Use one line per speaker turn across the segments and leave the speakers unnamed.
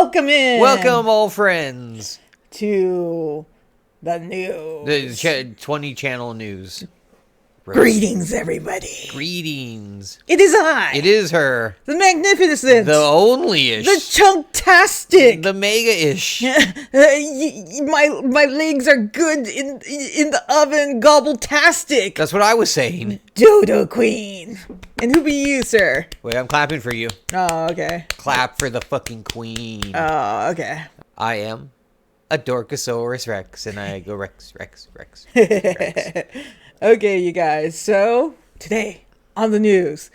Welcome in.
Welcome, all friends,
to the news.
the 20 channel news.
Greetings, everybody.
Greetings.
It is I.
It is her.
The magnificent.
The only-ish.
The chunktastic.
The mega-ish.
My legs are good in the oven. Gobbletastic.
That's what I was saying.
Dodo queen. And who be you, sir?
Wait, I'm clapping for you.
Oh, okay.
Clap for the fucking queen.
Oh, okay.
I am a Dorkasaurus Rex, and I go Rex.
Okay, you guys. So, today on the news.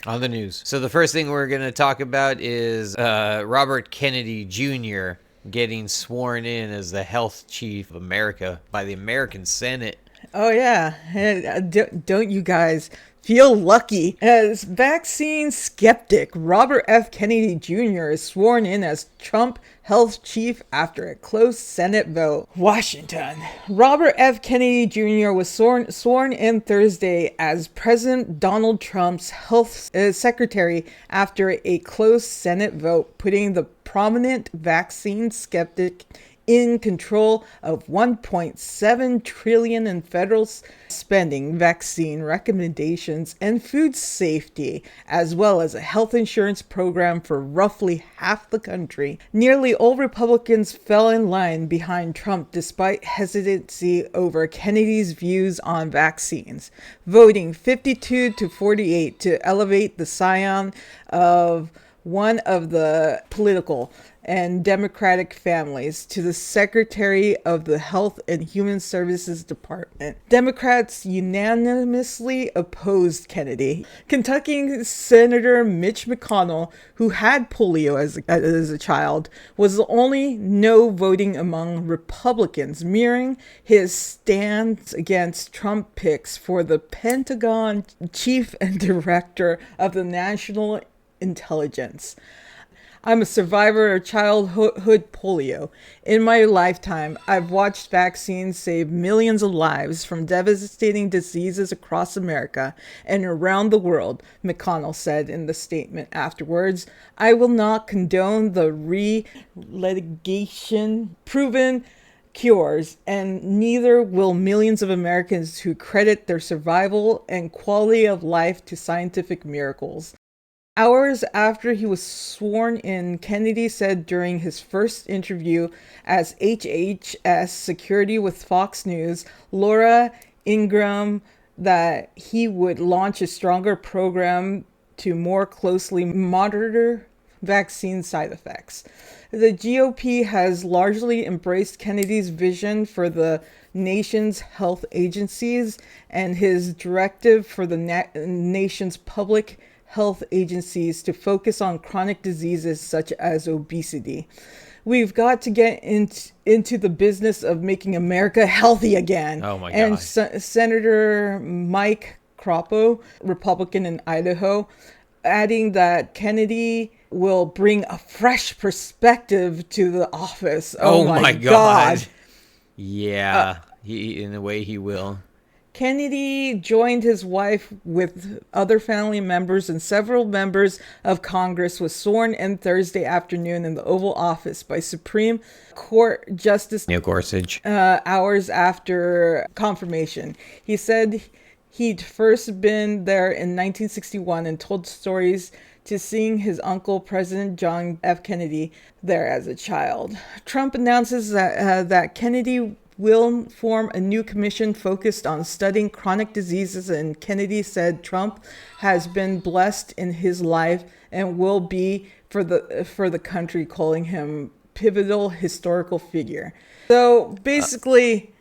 So the first thing we're going to talk about is Robert Kennedy Jr. getting sworn in as the health chief of America by the American Senate.
Oh, yeah. Don't you guys feel lucky? As vaccine skeptic, Robert F. Kennedy Jr. is sworn in as Trump health chief after a close Senate vote. Washington. Robert F. Kennedy Jr. was sworn in Thursday as President Donald Trump's health secretary after a close Senate vote, putting the prominent vaccine skeptic in control of $1.7 trillion in federal spending, vaccine recommendations, and food safety, as well as a health insurance program for roughly half the country. Nearly all Republicans fell in line behind Trump despite hesitancy over Kennedy's views on vaccines, voting 52-48 to elevate the scion of one of the political and Democratic families to the Secretary of the Health and Human Services Department. Democrats unanimously opposed Kennedy. Kentucky Senator Mitch McConnell, who had polio as a child, was the only no voting among Republicans, mirroring his stance against Trump picks for the Pentagon chief and director of the National Intelligence. I'm a survivor of childhood polio. In my lifetime, I've watched vaccines save millions of lives from devastating diseases across America and around the world, McConnell said in the statement afterwards. I will not condone the relitigation proven cures, and neither will millions of Americans who credit their survival and quality of life to scientific miracles. Hours after he was sworn in, Kennedy said during his first interview as HHS security with Fox News, Laura Ingraham, that he would launch a stronger program to more closely monitor vaccine side effects. The GOP has largely embraced Kennedy's vision for the nation's health agencies and his directive for the nation's public health agencies to focus on chronic diseases such as obesity. We've got to get into the business of making America healthy again.
Oh my God.
And Senator Mike Crapo, Republican in Idaho, adding that Kennedy will bring a fresh perspective to the office. Oh my God.
Yeah, in a way he will.
Kennedy joined his wife with other family members, and several members of Congress was sworn in Thursday afternoon in the Oval Office by Supreme Court Justice
Neil Gorsuch.
Hours after confirmation. He said he'd first been there in 1961 and told stories to seeing his uncle, President John F. Kennedy, there as a child. Trump announces that Kennedy will form a new commission focused on studying chronic diseases, and Kennedy said Trump has been blessed in his life and will be for the country, calling him pivotal historical figure. So basically,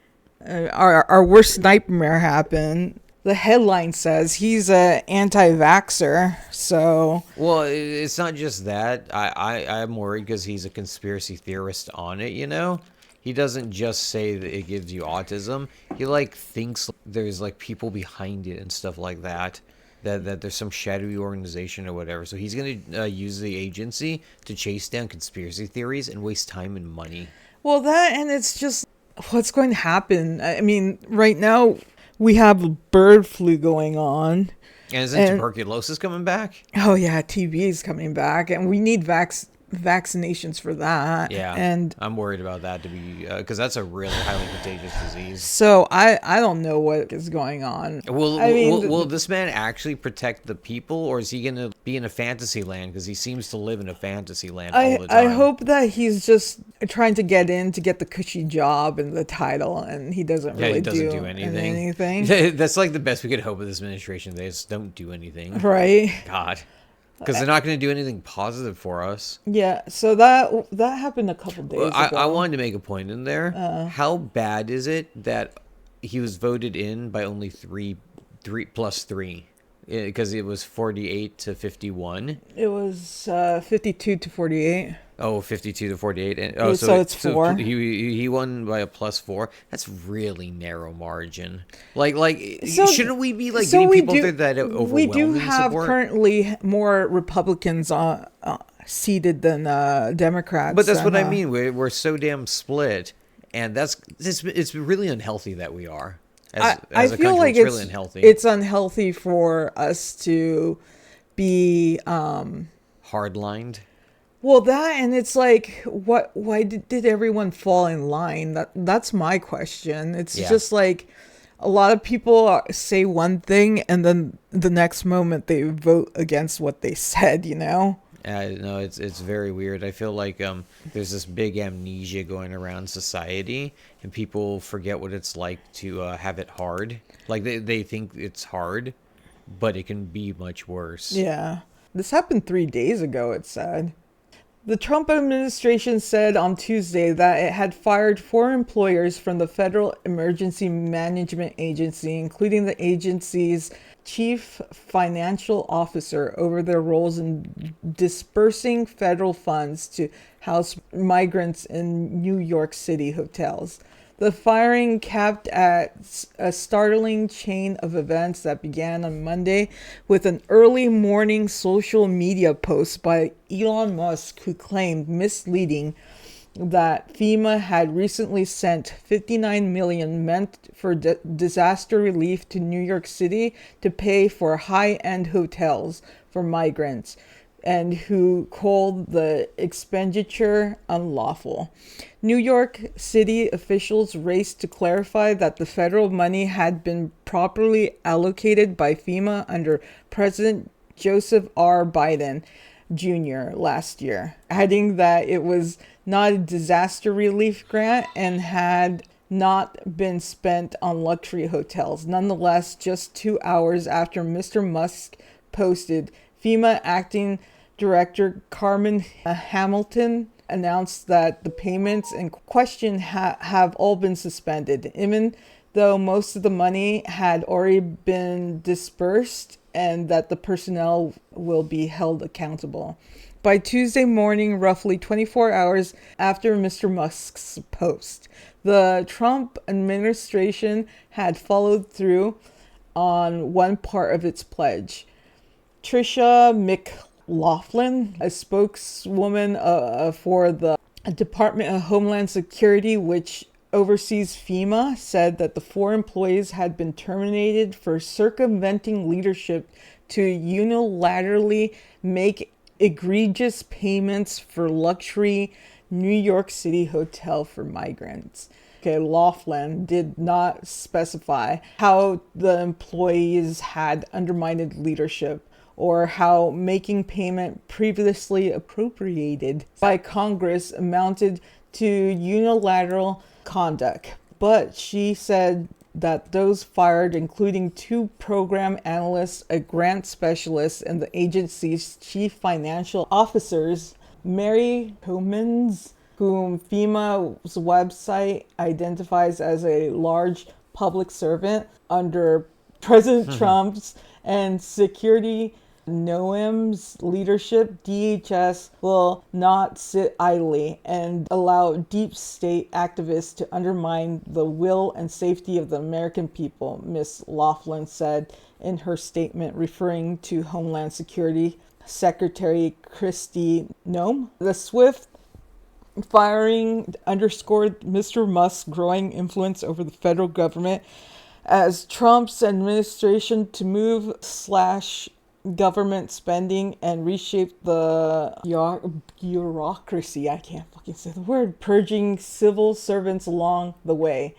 our worst nightmare happened. The headline says he's an anti-vaxxer, so...
Well, it's not just that. I'm worried because he's a conspiracy theorist on it, you know? He doesn't just say that it gives you autism. He, thinks there's, people behind it and stuff like that. That there's some shadowy organization or whatever. So he's going to use the agency to chase down conspiracy theories and waste time and money.
Well, that, and it's just... What's going to happen? I mean, right now, we have bird flu going on.
And isn't tuberculosis coming back?
Oh, yeah, TB is coming back. And we need vaccinations for that.
Yeah,
And
I'm worried about that to be because that's a really highly contagious disease.
so I don't know what is going on. I mean,
Will this man actually protect the people, or is he going to be in a fantasy land? Because he seems to live in a fantasy land all the
I
time.
hope that he's just trying to get in to get the cushy job and the title, and he doesn't
Yeah, he
really
doesn't
do
do anything.
anything.
That's like the best we could hope of this administration. They just don't do anything.
Right?
God, because they're not going to do anything positive for us.
Yeah. So that happened a couple days
Well,
ago.
I wanted to make a point in there. How bad is it that he was voted in by only three plus three? Because it was 48 to 51.
It was 52 to 48.
Oh, 52 to 48. And,
So it's 4.
He won by a +4. That's really narrow margin. Like
So
shouldn't we be like
so
getting
we
people
do
that overwhelming
we do have
support?
currently more Republicans seated than Democrats.
But that's
and,
what I mean. We're so damn split, and it's really unhealthy that we are.
I
As a
feel
country,
like
it's really unhealthy.
it's unhealthy for us to be
Hardlined.
well, that, and it's like, why did everyone fall in line? That's my question. It's
Yeah.
just like a lot of people say one thing and then the next moment they vote against what they said, you know?
No, it's very weird. I feel like there's this big amnesia going around society, and people forget what it's like to have it hard. Like they think it's hard, but it can be much worse.
Yeah. This happened 3 days ago, it said. The Trump administration said on Tuesday that it had fired 4 employers from the Federal Emergency Management Agency, including the agency's chief financial officer, over their roles in dispersing federal funds to house migrants in New York City hotels. The firing capped at a startling chain of events that began on Monday with an early morning social media post by Elon Musk, who claimed misleading that FEMA had recently sent 59 million meant for disaster relief to New York City to pay for high-end hotels for migrants, and who called the expenditure unlawful. New York City officials raced to clarify that the federal money had been properly allocated by FEMA under President Joseph R. Biden Jr. last year, adding that it was not a disaster relief grant and had not been spent on luxury hotels. Nonetheless, just 2 hours after Mr. Musk posted, FEMA acting Director Carmen Hamilton announced that the payments in question have all been suspended, even though most of the money had already been dispersed, and that the personnel will be held accountable. By Tuesday morning, roughly 24 hours after Mr. Musk's post, the Trump administration had followed through on one part of its pledge. Tricia McLaughlin, a spokeswoman for the Department of Homeland Security, which oversees FEMA, said that the 4 employees had been terminated for circumventing leadership to unilaterally make egregious payments for luxury New York City hotel for migrants. Okay, Laughlin did not specify how the employees had undermined leadership or how making payment previously appropriated by Congress amounted to unilateral conduct. But she said that those fired, including 2 program analysts, a grant specialist, and the agency's chief financial officers, Mary Comins, whom FEMA's website identifies as a large public servant under President Trump's and security Noam's leadership, DHS will not sit idly and allow deep state activists to undermine the will and safety of the American people, Ms. Laughlin said in her statement, referring to Homeland Security Secretary Kristi Noem. The swift firing underscored Mr. Musk's growing influence over the federal government as Trump's administration to move / government spending and reshape the bureaucracy. I can't fucking say the word. Purging civil servants along the way.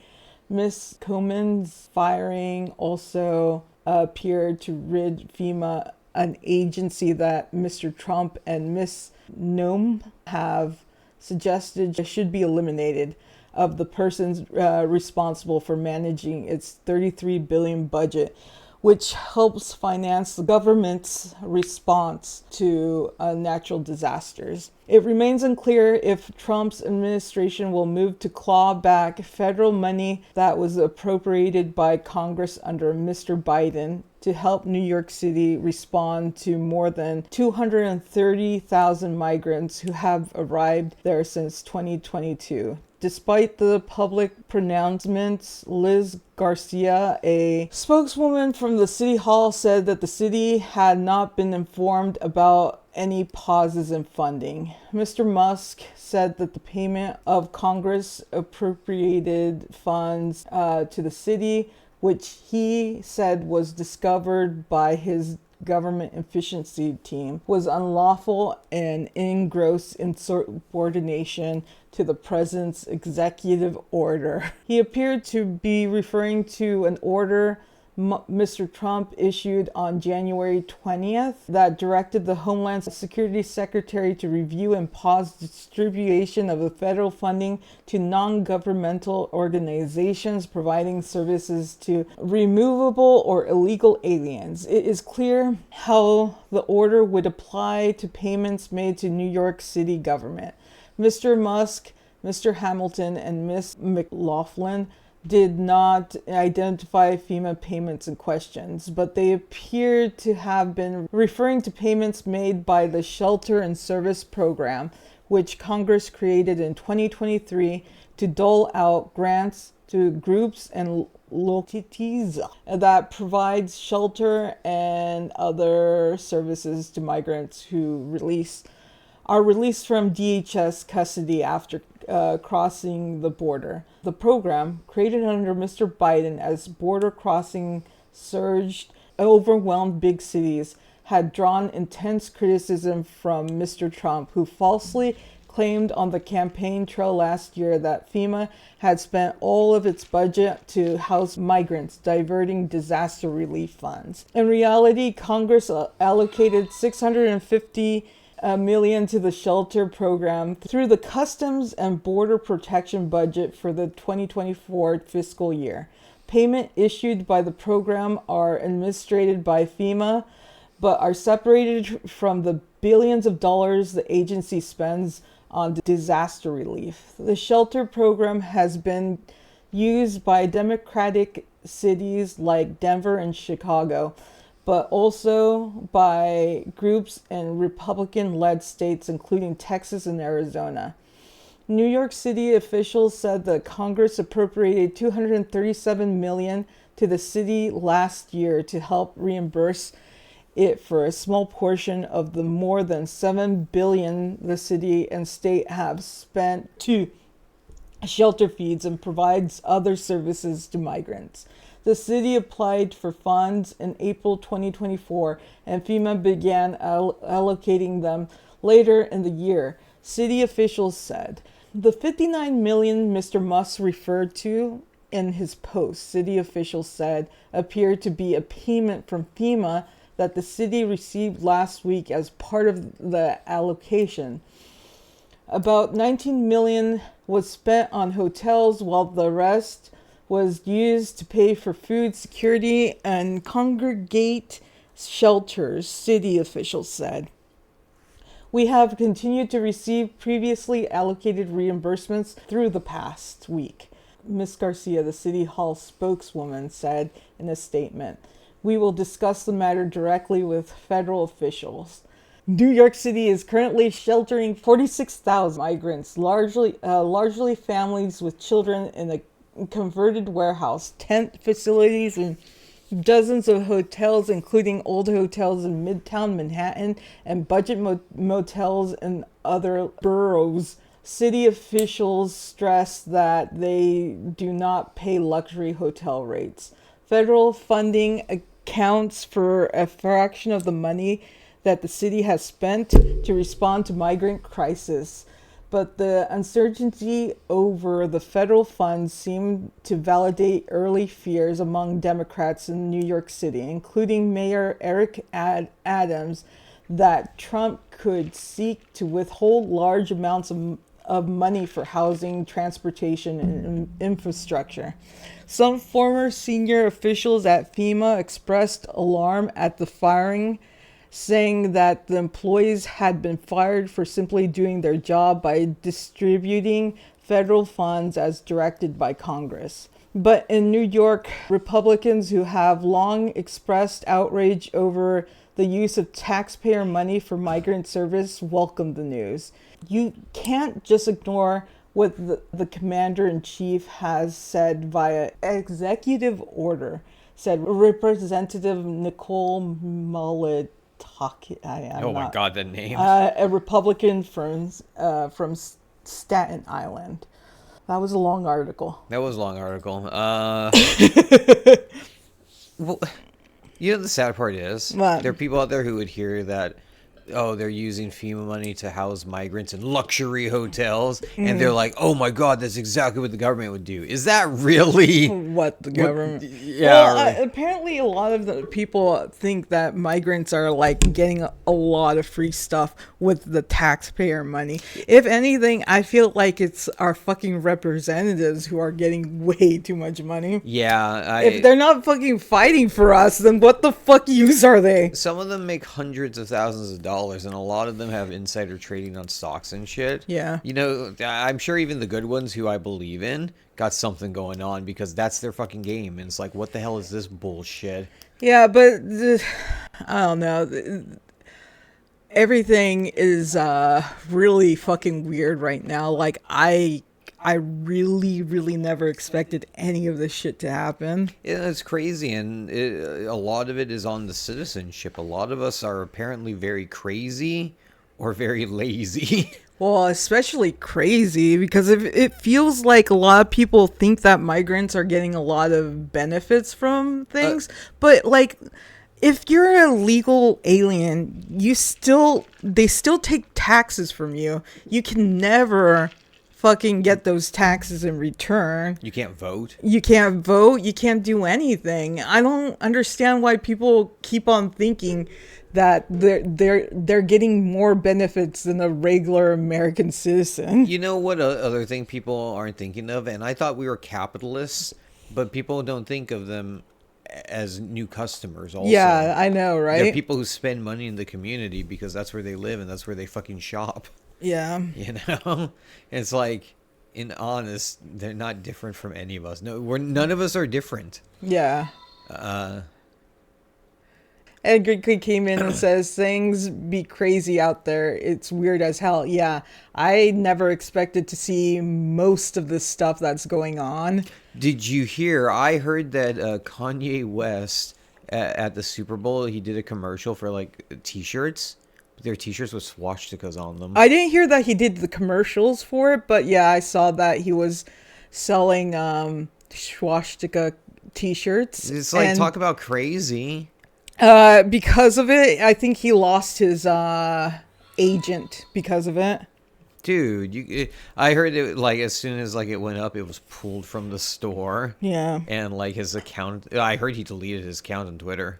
Miss Coman's firing also appeared to rid FEMA, an agency that Mr. Trump and Miss Nome have suggested should be eliminated, of the persons responsible for managing its $33 billion budget, which helps finance the government's response to natural disasters. It remains unclear if Trump's administration will move to claw back federal money that was appropriated by Congress under Mr. Biden to help New York City respond to more than 230,000 migrants who have arrived there since 2022. Despite the public pronouncements, Liz Garcia, a spokeswoman from the City Hall, said that the city had not been informed about any pauses in funding. Mr. Musk said that the payment of Congress appropriated funds to the city, which he said was discovered by his government efficiency team, was unlawful and in gross insubordination to the president's executive order. He appeared to be referring to an order Mr. Trump issued on January 20th that directed the Homeland Security Secretary to review and pause distribution of the federal funding to non-governmental organizations providing services to removable or illegal aliens. It is clear how the order would apply to payments made to New York City government. Mr. Musk, Mr. Hamilton, and Ms. McLaughlin did not identify FEMA payments in questions, but they appeared to have been referring to payments made by the Shelter and Service Program, which Congress created in 2023 to dole out grants to groups and localities that provides shelter and other services to migrants who are released from DHS custody after crossing the border. The program, created under Mr. Biden as border crossing surged, overwhelmed big cities, had drawn intense criticism from Mr. Trump, who falsely claimed on the campaign trail last year that FEMA had spent all of its budget to house migrants, diverting disaster relief funds. In reality, Congress allocated $650 million to the shelter program through the Customs and Border Protection budget for the 2024 fiscal year. Payment issued by the program are administered by FEMA, but are separated from the billions of dollars the agency spends on disaster relief. The shelter program has been used by Democratic cities like Denver and Chicago, but also by groups in Republican-led states, including Texas and Arizona. New York City officials said that Congress appropriated $237 million to the city last year to help reimburse it for a small portion of the more than $7 billion the city and state have spent to shelter feeds and provides other services to migrants. The city applied for funds in April 2024, and FEMA began allocating them later in the year, city officials said. The $59 million Mr. Musk referred to in his post, city officials said, appeared to be a payment from FEMA that the city received last week as part of the allocation. About $19 million was spent on hotels, while the rest was used to pay for food security and congregate shelters, city officials said. We have continued to receive previously allocated reimbursements through the past week, Ms. Garcia, the City Hall spokeswoman, said in a statement. We will discuss the matter directly with federal officials. New York City is currently sheltering 46,000 migrants, largely families with children, in a converted warehouse, tent facilities, and dozens of hotels, including old hotels in Midtown Manhattan and budget motels in other boroughs. City officials stress that they do not pay luxury hotel rates. Federal funding counts for a fraction of the money that the city has spent to respond to migrant crisis. But the uncertainty over the federal funds seemed to validate early fears among Democrats in New York City, including Mayor Eric Adams, that Trump could seek to withhold large amounts of money for housing, transportation, and infrastructure. Some former senior officials at FEMA expressed alarm at the firing, saying that the employees had been fired for simply doing their job by distributing federal funds as directed by Congress. But in New York, Republicans who have long expressed outrage over the use of taxpayer money for migrant service welcomed the news. You can't just ignore what the commander-in-chief has said via executive order, said Representative Nicole Mullet.
Oh my God, the name.
A Republican from Staten Island. That was a long article.
That was a long article. Well, you know the sad part is
What?
there are people out there who would hear that, oh, they're using FEMA money to house migrants in luxury hotels, and they're like, oh my God, that's exactly what the government would do. Is that really
What the government?
Yeah.
Well, apparently a lot of the people think that migrants are like getting a lot of free stuff with the taxpayer money. If anything, I feel like it's our fucking representatives who are getting way too much money.
Yeah.
If they're not fucking fighting for us, then what the fuck use are they?
Some of them make hundreds of thousands of dollars, and a lot of them have insider trading on stocks and shit.
Yeah.
You know, I'm sure even the good ones who I believe in got something going on, because that's their fucking game. And it's like, what the hell is this bullshit?
Yeah, but I don't know. Everything is really fucking weird right now. Like I really never expected any of this shit to happen.
Yeah, it's crazy, and a lot of it is on the citizenship. A lot of us are apparently very crazy or very lazy.
Well, especially crazy, because it feels like a lot of people think that migrants are getting a lot of benefits from things, but like, if you're a legal alien, they still take taxes from you. You can never fucking get those taxes in return.
You can't vote.
You can't vote. You can't do anything. I don't understand why people keep on thinking that they're getting more benefits than a regular American citizen.
You know what other thing people aren't thinking of? And I thought we were capitalists, but people don't think of them as new customers also.
Yeah, I know, right?
They're people who spend money in the community because that's where they live and that's where they fucking shop.
Yeah.
You know? It's like, in honest, they're not different from any of us. No, none of us are different.
Yeah. Ed Grigley came in and says, things be crazy out there. It's weird as hell. Yeah, I never expected to see most of the stuff that's going on.
Did you hear? I heard that Kanye West at the Super Bowl, he did a commercial for like t-shirts. Their t-shirts with swastikas on them.
I didn't hear that he did the commercials for it, but yeah, I saw that he was selling swastika t-shirts.
It's like, talk about crazy.
Because of it, I think he lost his agent because of it.
Dude, I heard it, like, as soon as like it went up, it was pulled from the store.
Yeah.
And like his account, I heard he deleted his account on Twitter.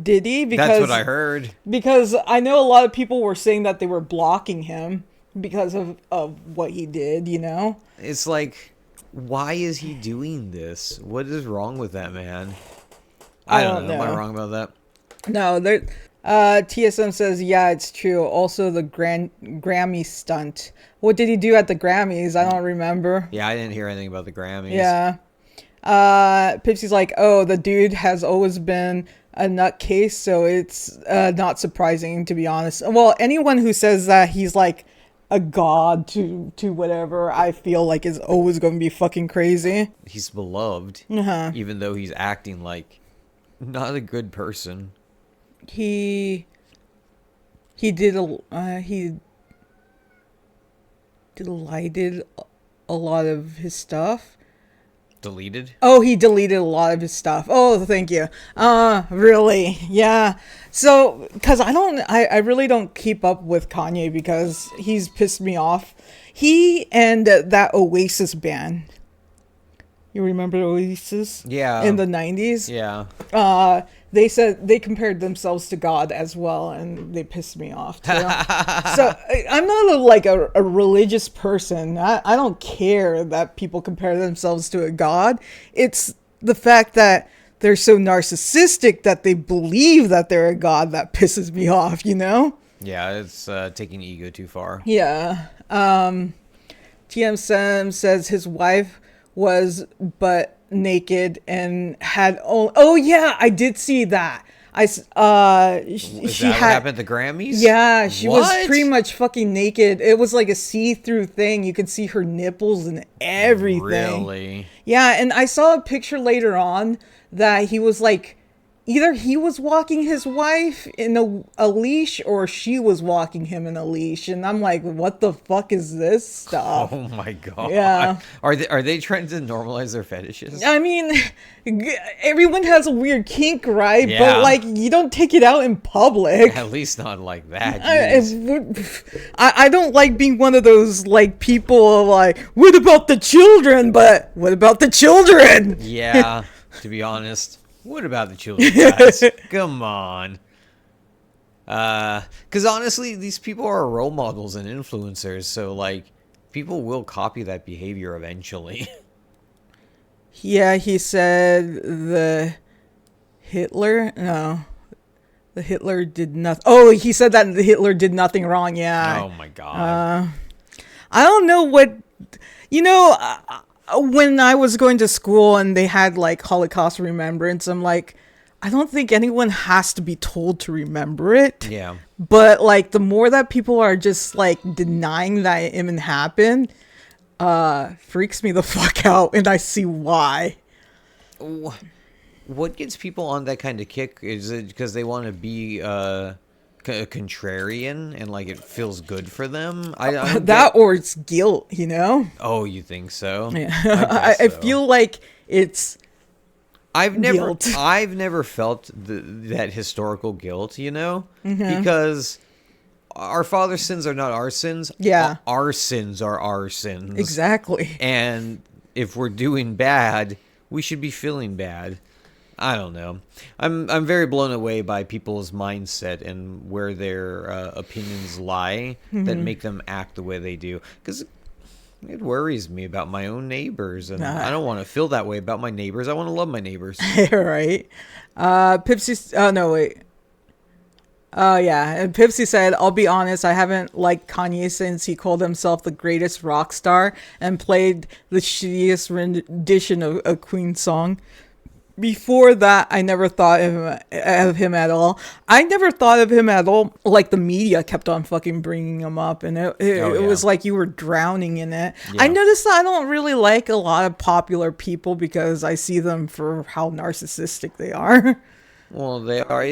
Did he? Because
that's what I heard.
Because I know a lot of people were saying that they were blocking him because of what he did, you know?
It's like, why is he doing this? What is wrong with that man? I don't know. Am I wrong about that?
No, TSM says, yeah, it's true. Also, the Grammy stunt. What did he do at the Grammys? I don't remember.
Yeah, I didn't hear anything about the Grammys.
Yeah. Pipsy's like, oh, the dude has always been a nutcase, so it's not surprising, to be honest. Well, anyone who says that he's like a god to whatever, I feel like is always going to be fucking crazy.
He's beloved, even though he's acting like not a good person.
He deleted a lot of his stuff.
Deleted?
Oh, he deleted a lot of his stuff. Oh, thank you. Really? Yeah. So, because I really don't keep up with Kanye because he's pissed me off. He and that Oasis band. You remember Oasis?
Yeah.
In the 90s?
Yeah.
They said they compared themselves to God as well, and they pissed me off too. So I'm not a religious person. I don't care that people compare themselves to a God. It's the fact that they're so narcissistic that they believe that they're a God that pisses me off, you know?
Yeah, it's taking ego too far.
Yeah. TM Sam says his wife was butt naked and had oh yeah, I did see that.
Is that what happened at the Grammys?
Yeah, she
What?
was pretty much fucking naked. It was like a see-through thing. You could see her nipples and everything.
Really?
Yeah, and I saw a picture later on that he was like, either he was walking his wife in a leash or she was walking him in a leash. And I'm like, what the fuck is this stuff?
Oh my god.
Yeah.
Are they trying to normalize their fetishes?
I mean, everyone has a weird kink, right?
Yeah.
But like, you don't take it out in public.
At least not like that.
I don't like being one of those like people like, what about the children? But what about the children?
Yeah, to be honest. What about the children, guys? Come on. Because honestly, these people are role models and influencers, so like, people will copy that behavior eventually.
Yeah, he said the Hitler did nothing. Oh, he said that the Hitler did nothing wrong. Yeah.
Oh my god.
I don't know what, you know, when I was going to school and they had like Holocaust remembrance, I'm like, I don't think anyone has to be told to remember it.
Yeah.
But like, the more that people are just like denying that it even happened, freaks me the fuck out, and I see why.
What gets people on that kind of kick? Is it because they want to be contrarian and like it feels good for them?
Or it's guilt, you know?
Oh, you think so?
Yeah. I feel like it's guilt.
I've never felt that historical guilt, you know? Because our father's sins are not our sins.
Yeah.
Our sins are our sins.
Exactly.
And if we're doing bad, we should be feeling bad. I don't know. I'm very blown away by people's mindset and where their opinions lie that make them act the way they do. Because it worries me about my own neighbors, and I don't want to feel that way about my neighbors. I want to love my neighbors.
Right. Pipsy. Oh no, wait. Yeah, and Pipsy said, I'll be honest, I haven't liked Kanye since he called himself the greatest rock star and played the shittiest rendition of a Queen song. Before that, I never thought of him at all. I never thought of him at all. Like, the media kept on fucking bringing him up, and it was like you were drowning in it. Yeah. I noticed that I don't really like a lot of popular people because I see them for how narcissistic they are.
Well, they are,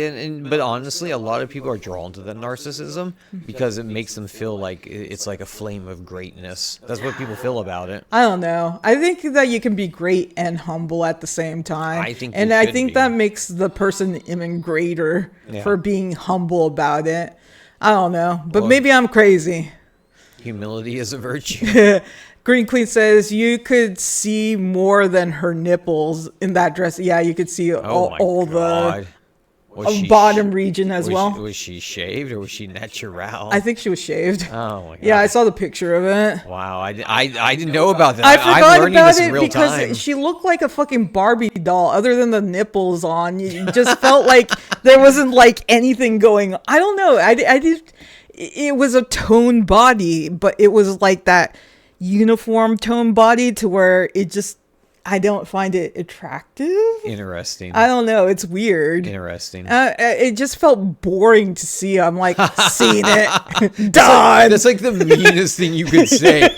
but honestly, a lot of people are drawn to the narcissism because it makes them feel like it's like a flame of greatness. That's what people feel about it.
I don't know. I think that you can be great and humble at the same time. I think that makes the person even greater for being humble about it. I don't know, but maybe I'm crazy.
Humility is a virtue.
Green Queen says you could see more than her nipples in that dress. Yeah, you could see all the bottom region as well.
Was she shaved or was she natural?
I think she was shaved.
Oh my god!
Yeah, I saw the picture of it.
Wow, I didn't know about that.
I forgot about it because
time.
She looked like a fucking Barbie doll. Other than the nipples on, you just felt like there wasn't like anything going on. I don't know. I did. It was a toned body, but it was like that uniform tone body to where it just, I don't find it attractive.
Interesting.
I don't know. It's weird.
Interesting.
It just felt boring to see. I'm like, seen it. Done.
That's like the meanest thing you could say.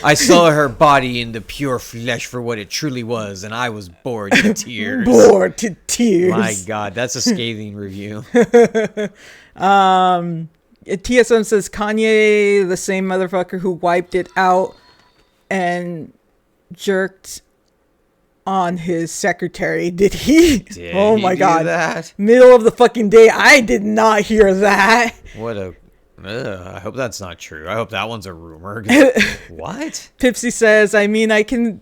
I saw her body in the pure flesh for what it truly was, and I was bored to tears.
Bored to tears.
My God, that's a scathing review.
TSM says Kanye, the same motherfucker who wiped it out and jerked on his secretary. Did he? Oh
he
my
do
god.
that?
Middle of the fucking day. I did not hear that.
What a... I hope that's not true. I hope that one's a rumor. What?
Pipsy says, I mean, I can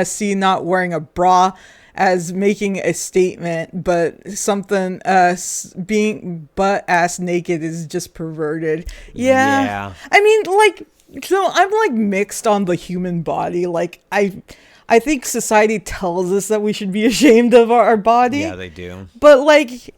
see not wearing a bra as making a statement, but something being butt-ass naked is just perverted. Yeah. I mean, like, so I'm like mixed on the human body. Like, I think society tells us that we should be ashamed of our body.
Yeah, they do.
But like,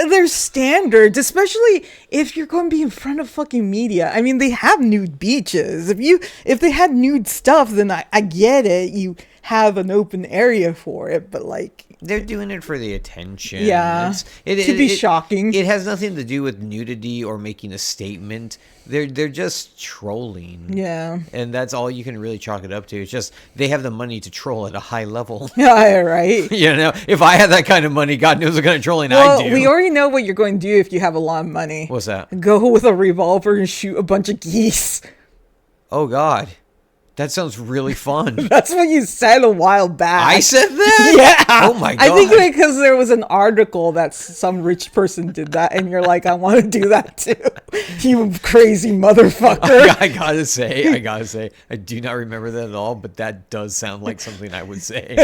there's standards, especially if you're going to be in front of fucking media. I mean, they have nude beaches. If they had nude stuff, then I get it. You have an open area for it, but like,
they're doing it for the attention.
Yeah, it could be shocking.
It has nothing to do with nudity or making a statement. They're just trolling.
Yeah,
and that's all you can really chalk it up to. It's just they have the money to troll at a high level.
Yeah, right.
You know, if I had that kind of money, God knows what kind of trolling I do.
We already know what you're going to do if you have a lot of money.
What's that?
Go with a revolver and shoot a bunch of geese.
Oh God. That sounds really fun.
That's what you said a while back.
I said that?
Yeah.
Oh my God.
I think because there was an article that some rich person did that, and you're like, I want to do that too. You crazy motherfucker.
I gotta say, I do not remember that at all, but that does sound like something I would say.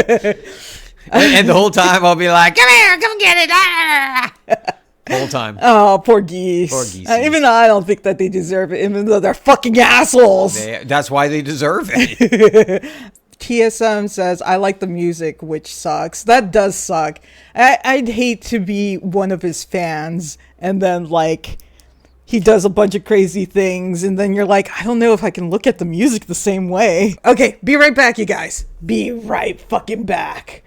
and the whole time I'll be like, come here, come get it. Ah! The whole time.
Oh, poor geese.
Poor geese.
Even though I don't think that they deserve it, even though they're fucking assholes.
That's why they deserve it.
TSM says, I like the music, which sucks. That does suck. I'd hate to be one of his fans, and then, like, he does a bunch of crazy things, and then you're like, I don't know if I can look at the music the same way. Okay, be right back, you guys. Be right fucking back.